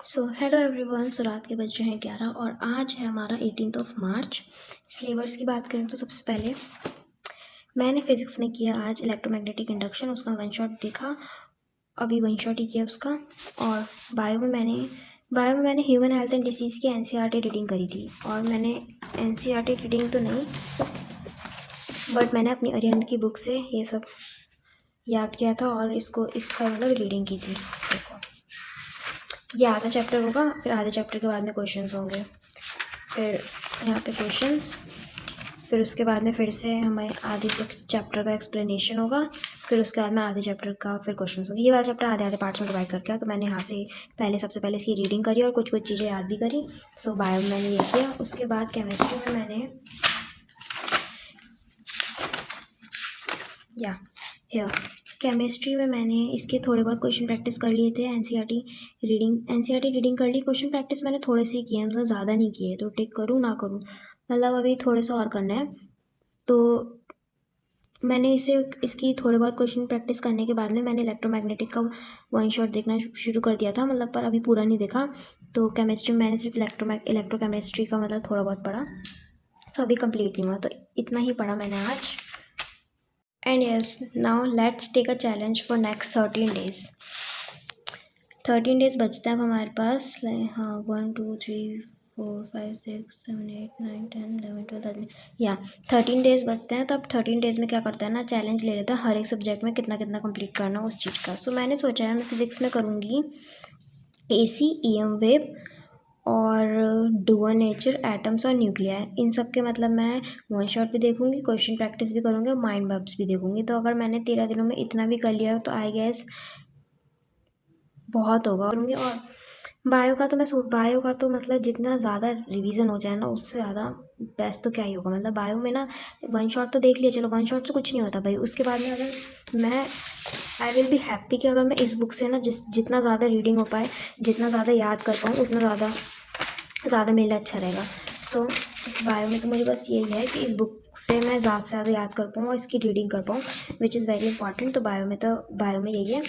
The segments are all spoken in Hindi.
So hello everyone. सो रात के बज रहे हैं 11 और आज है हमारा 18 मार्च। सिलेबस की बात करें तो सबसे पहले मैंने फिज़िक्स में किया आज इलेक्ट्रोमैग्नेटिक इंडक्शन, उसका वन शॉट देखा, अभी वन शॉट ही किया उसका। और बायो में मैंने ह्यूमन हेल्थ एंड डिसीज़ की एनसीईआरटी रीडिंग करी थी। और मैंने एनसीईआरटी रीडिंग तो नहीं, बट मैंने अपनी अरिहंत की बुक से ये सब याद किया था और इसका मतलब रीडिंग की थी। देखो, ये आधा चैप्टर होगा, फिर आधे चैप्टर के बाद में क्वेश्चंस होंगे, फिर यहाँ पे क्वेश्चंस, फिर उसके बाद में फिर से हमें आधे चैप्टर का एक्सप्लेनेशन होगा, फिर उसके बाद में आधे चैप्टर का फिर क्वेश्चंस होंगे। ये वाला चैप्टर आधे आधे पार्ट्स में डिवाइड करके, तो मैंने यहाँ से सबसे पहले इसकी रीडिंग करी और कुछ कुछ चीज़ें याद भी करी। सो बायो में मैंने ये किया। उसके बाद केमिस्ट्री में मैंने केमिस्ट्री में मैंने इसके थोड़े बहुत क्वेश्चन प्रैक्टिस कर लिए थे। एनसीईआरटी रीडिंग कर ली। क्वेश्चन प्रैक्टिस मैंने थोड़े से किए हैं, मतलब ज़्यादा नहीं किए, तो टिक करूँ ना करूँ, मतलब अभी थोड़े से और करना है। तो मैंने इसकी थोड़े बहुत क्वेश्चन प्रैक्टिस करने के बाद में मैंने इलेक्ट्रोमैग्नेटिक का वन शॉट देखना शुरू कर दिया था, मतलब पर अभी पूरा नहीं देखा। तो केमिस्ट्री में मैंने सिर्फ इलेक्ट्रोकेमिस्ट्री का मतलब थोड़ा बहुत पढ़ा। सो अभी कंप्लीट नहीं हुआ, तो इतना ही पढ़ा मैंने आज। And yes, now let's take a challenge for next 13 days. 13 days बचते हैं अब हमारे पास। हाँ, 1 2 3 4 5 6 7 8 9 10 11 12 13, या 13 डेज बचते हैं। तो अब 13 डेज में क्या करता है ना, चैलेंज ले लेता है हर एक सब्जेक्ट में कितना कितना कंप्लीट करना उस चीज़ का। सो मैंने सोचा है मैं फिज़िक्स में करूँगी AC, EM वेव और डुअल नेचर, एटम्स और न्यूक्लिया। इन सब के मतलब मैं वन शॉट भी देखूंगी, क्वेश्चन प्रैक्टिस भी करूँगी और माइंड मैप्स भी देखूंगी। तो अगर मैंने 13 दिनों में इतना भी कर लिया तो आई गेस बहुत होगा। और बायो का तो मतलब जितना ज़्यादा रिवीजन हो जाए ना, उससे ज़्यादा बेस्ट तो क्या ही होगा। मतलब बायो में ना वन शॉट तो देख लिया, चलो वन शॉट से कुछ नहीं होता भाई। उसके बाद में अगर मैं आई विल बी हैप्पी कि अगर मैं इस बुक से ना जितना ज़्यादा रीडिंग हो पाए, जितना ज़्यादा याद कर पाऊँ, उतना ज़्यादा मेरे लिए अच्छा रहेगा। सो बायो में तो मुझे बस यही है कि इस बुक से मैं ज़्यादा से ज़्यादा याद कर पाऊँ और इसकी रीडिंग कर पाऊँ, विच इज़ वेरी इंपॉर्टेंट। तो बायो में यही है।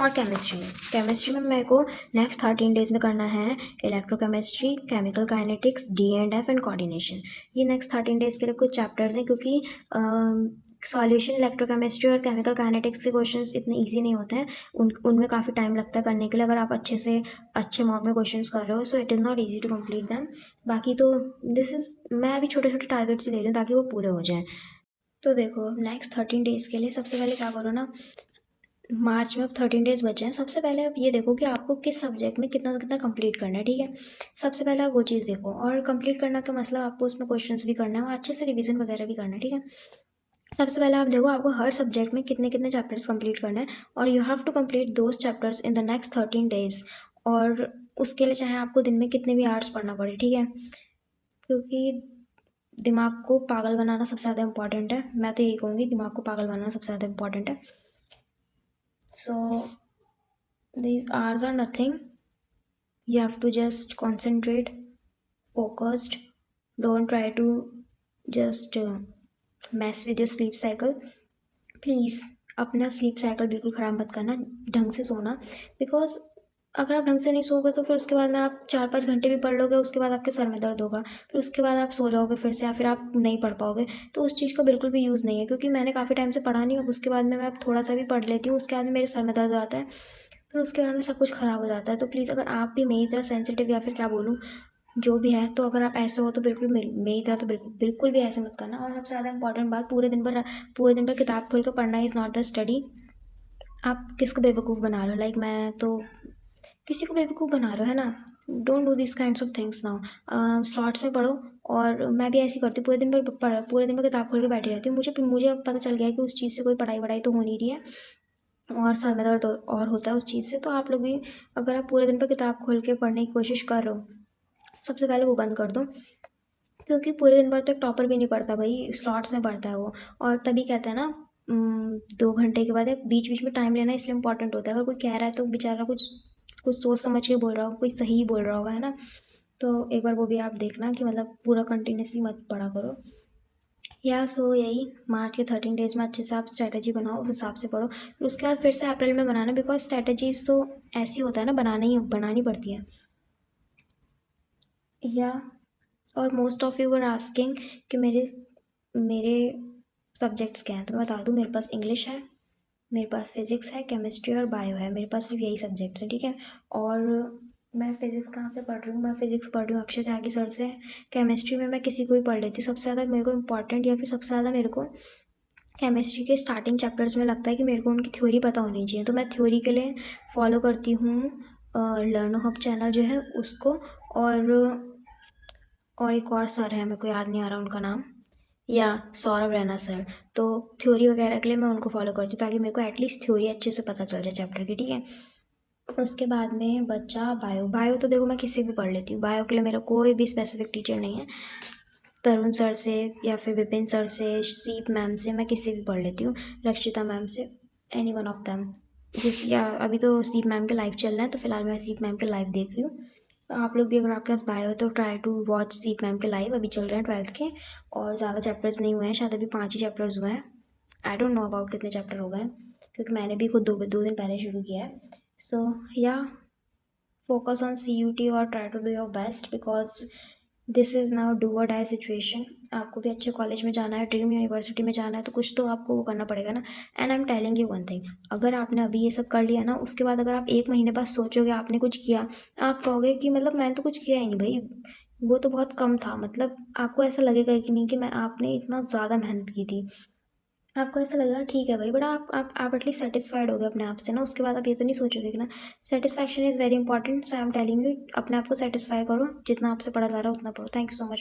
और केमिस्ट्री में मेरे को नेक्स्ट 13 डेज में करना है electrochemistry, chemical kinetics, D&F and coordination. ये नेक्स्ट 13 डेज के लिए कुछ चैप्टर्स हैं, क्योंकि सॉल्यूशन इलेक्ट्रोकेमिस्ट्री और केमिकल काइनेटिक्स के क्वेश्चंस इतने इजी नहीं होते हैं। उनमें काफ़ी टाइम लगता है करने के लिए, अगर आप अच्छे मार्क में क्वेश्चंस कर रहे हो। So it is not easy to complete them. बाकी तो मैं अभी छोटे छोटे टारगेट्स ही ले रही हूँ ताकि वो पूरे हो जाएँ। तो देखो, नेक्स्ट 13 डेज़ के लिए सबसे पहले क्या करो ना, मार्च में अब 13 डेज बचे हैं। सबसे पहले आप ये देखो कि आपको किस सब्जेक्ट में कितना कितना कंप्लीट करना है, ठीक है। सबसे पहले आप वो चीज़ देखो, और कंप्लीट करना का मतलब आपको उसमें क्वेश्चंस भी करना है और अच्छे से रिवीजन वगैरह भी करना है, ठीक है। सबसे पहले आप देखो आपको हर सब्जेक्ट में कितने कितने चैप्टर्स कंप्लीट करना है, और you have to complete those chapters in the next 13 days. और उसके लिए चाहे आपको दिन में कितने भी आवर्स पढ़ना पड़े, ठीक है, क्योंकि दिमाग को पागल बनाना सबसे ज़्यादा इंपॉर्टेंट है। मैं तो यही कहूँगी, दिमाग को पागल बनाना सबसे ज़्यादा इंपॉर्टेंट है। सो these hours are nothing. You have to just concentrate, focused. Don't try to just mess with your sleep cycle. Please अपना स्लीप साइकिल बिल्कुल ख़राब मत करना, ढंग से सोना। बिकॉज अगर आप ढंग से नहीं सोओगे तो फिर उसके बाद में आप 4-5 घंटे भी पढ़ लोगे, उसके बाद आपके सर में दर्द होगा, फिर उसके बाद आप सो जाओगे फिर से, या फिर आप नहीं पढ़ पाओगे। तो उस चीज़ का बिल्कुल भी यूज़ नहीं है, क्योंकि मैंने काफ़ी टाइम से पढ़ा नहीं। अब उसके बाद में मैं अब थोड़ा सा भी पढ़ लेती हूँ, उसके बाद में मेरे सर में दर्द आता है, फिर उसके बाद में सब कुछ ख़राब हो जाता है। तो प्लीज़ अगर आप भी मेरी तरह सेंसिटिव, या फिर क्या बोलूँ, जो भी है, तो अगर आप ऐसे हो तो बिल्कुल मेरी तरह तो बिल्कुल भी ऐसे मत करना। और सबसे ज़्यादा इंपॉर्टेंट बात, पूरे दिन भर किताब खोल कर पढ़ना इज़ नॉट द स्टडी। आप किसको बेवकूफ़ बना रहे हो? लाइक मैं तो किसी को बेवकूफ़ बना रहे हो, है ना। Don't do this kinds of things now. Slots में पढ़ो। और मैं भी ऐसे ही करती हूँ, पूरे दिन भर किताब खोल के बैठी रहती हूँ। मुझे अब पता चल गया है कि उस चीज़ से कोई पढ़ाई वढ़ाई तो हो नहीं रही है, और सर में दर्द और होता है उस चीज़ से। तो आप लोग भी, अगर आप पूरे दिन पर किताब खोल के पढ़ने की कोशिश कर रहे हो, सबसे पहले वो बंद कर दो। क्योंकि पूरे दिन भर तो एक टॉपर भी नहीं पढ़ता भाई, स्लॉट्स में पढ़ता है वो। और तभी कहते हैं ना, 2 घंटे के बाद बीच बीच में टाइम लेना इसलिए इंपॉर्टेंट होता है। अगर कोई कह रहा है तो बेचारा कुछ कुछ सोच समझ के बोल रहा होगा, कोई सही ही बोल रहा होगा, है ना। तो एक बार वो भी आप देखना कि मतलब पूरा कंटिन्यूसली मत पढ़ा करो। या सो यही मार्च के 13 डेज में अच्छे से आप स्ट्रैटेजी बनाओ, उस हिसाब से पढ़ो, फिर उसके बाद फिर से अप्रैल में बनाना, बिकॉज स्ट्रैटेजीज तो ऐसी होता है ना, बनानी पड़ती है। या और most of you were asking कि मेरे सब्जेक्ट्स क्या हैं, तो मैं बता दूँ, मेरे पास इंग्लिश है, मेरे पास फिज़िक्स है, केमिस्ट्री और बायो है, मेरे पास सिर्फ यही सब्जेक्ट्स हैं, ठीक है। और मैं फिज़िक्स कहाँ से पढ़ रही हूँ, मैं फिज़िक्स पढ़ रही हूँ अक्षय त्यागी सर से। केमिस्ट्री में मैं किसी को भी पढ़ लेती हूँ, सबसे ज़्यादा मेरे को इंपॉर्टेंट या फिर सबसे ज़्यादा मेरे को केमिस्ट्री के स्टार्टिंग चैप्टर्स में लगता है कि मेरे को उनकी थ्योरी पता होनी चाहिए, तो मैं थ्योरी के लिए फॉलो करती हूँ लर्नो हब चैनल जो है उसको, और एक और सर है, मेरे को याद नहीं आ रहा उनका नाम, या सौरभ रैना सर। तो थ्योरी वगैरह के लिए मैं उनको फॉलो करती हूँ, ताकि मेरे को एटलीस्ट थ्योरी अच्छे से पता चल जाए चैप्टर की, ठीक है। उसके बाद में बच्चा बायो तो देखो मैं किसी भी पढ़ लेती हूँ, बायो के लिए मेरा कोई भी स्पेसिफिक टीचर नहीं है, तरुण सर से या फिर विपिन सर से, सीप मैम से, मैं किसी भी पढ़ लेती हूँ, रक्षिता मैम से, एनी वन ऑफ दैम। या अभी तो सीप मैम के लाइव चल रहे हैं, तो फिलहाल मैं सीप मैम के लाइव देख रही हूँ। तो आप लोग भी अगर आपके पास बायो है तो ट्राई टू वॉच सीप मैम के लाइव, अभी चल रहे हैं 12th के, और ज़्यादा चैप्टर्स नहीं हुए हैं, शायद अभी 5 ही चैप्टर्स हुए हैं, आई डोंट नो अबाउट कितने चैप्टर हो गए, क्योंकि मैंने भी खुद दो दिन पहले शुरू किया है। सो या focus on CUT और try to do your best, because this is now do और डाई सिचुएशन। आपको भी अच्छे कॉलेज में जाना है, ड्रीम यूनिवर्सिटी में जाना है, तो कुछ तो आपको वो करना पड़ेगा ना। And I am telling you one thing, अगर आपने अभी ये सब कर लिया ना, उसके बाद अगर आप 1 महीने बाद सोचोगे आपने कुछ किया, आप कहोगे कि मतलब मैंने तो कुछ किया ही नहीं भाई, वो तो बहुत कम था, मतलब आपको ऐसा लगेगा कि नहीं कि मैं आपने इतना ज़्यादा मेहनत की थी, आपको ऐसा लगेगा ठीक है भाई, बट आप एटलीस्ट सेटिस्फाइड हो गए अपने आप से ना, उसके बाद आप ये तो नहीं सोचोगे कि ना, satisfaction is very important. So I am telling you, अपने आप को सेटिस्फाई करो, जितना आपसे पढ़ा जा रहा है उतना पढ़ो। Thank you so much.